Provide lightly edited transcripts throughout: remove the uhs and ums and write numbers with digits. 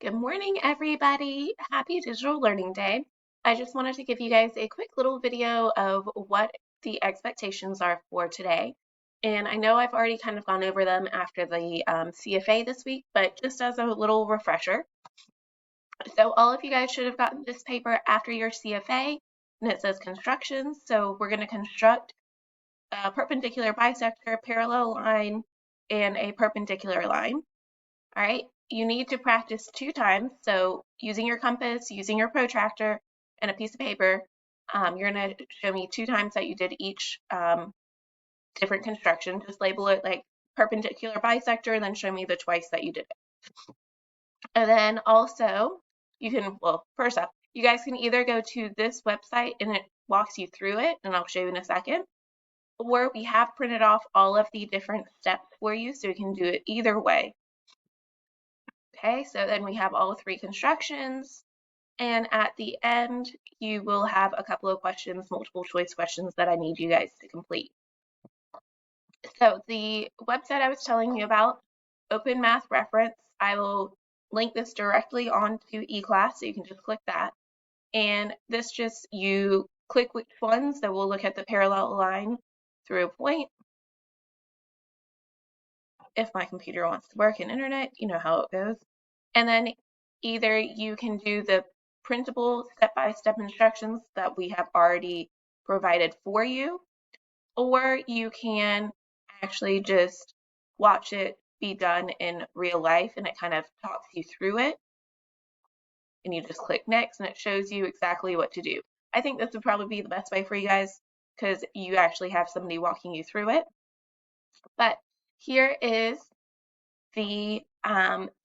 Good morning, everybody. Happy Digital Learning Day. I just wanted to give you guys a quick little video of what the expectations are for today. And I know I've already kind of gone over them after the CFA this week, but just as a little refresher. So all of you guys should have gotten this paper after your CFA, and it says constructions. So we're going to construct a perpendicular bisector, parallel line, and a perpendicular line. All right, you need to practice 2 times. So using your compass, using your protractor, and a piece of paper, you're going to show me 2 times that you did each different construction. Just label it like perpendicular bisector and then show me the twice that you did it. And then also, you can, well, first up, you guys can either go to this website and it walks you through it, and I'll show you in a second, or we have printed off all of the different steps for you so you can do it either way. Okay, so then we have all 3 constructions, and at the end, you will have a couple of questions, multiple choice questions that I need you guys to complete. So the website I was telling you about, Open Math Reference, I will link this directly onto eClass, so you can just click that. And this just, you click which one, so we'll look at the parallel line through a point. If my computer wants to work and internet, you know how it goes. And then either you can do the printable step-by-step instructions that we have already provided for you, or you can actually just watch it be done in real life and it kind of talks you through it. And you just click next and it shows you exactly what to do. I think this would probably be the best way for you guys because you actually have somebody walking you through it. But here is the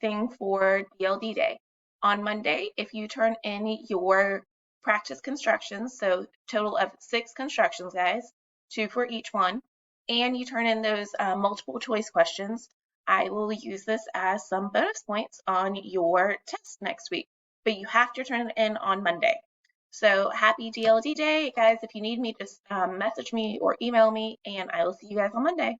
thing for DLD Day. On Monday, if you turn in your practice constructions, so total of 6 constructions, guys, 2 for each one, and you turn in those multiple choice questions, I will use this as some bonus points on your test next week. But you have to turn it in on Monday. So happy DLD Day, guys. If you need me, just message me or email me, and I will see you guys on Monday.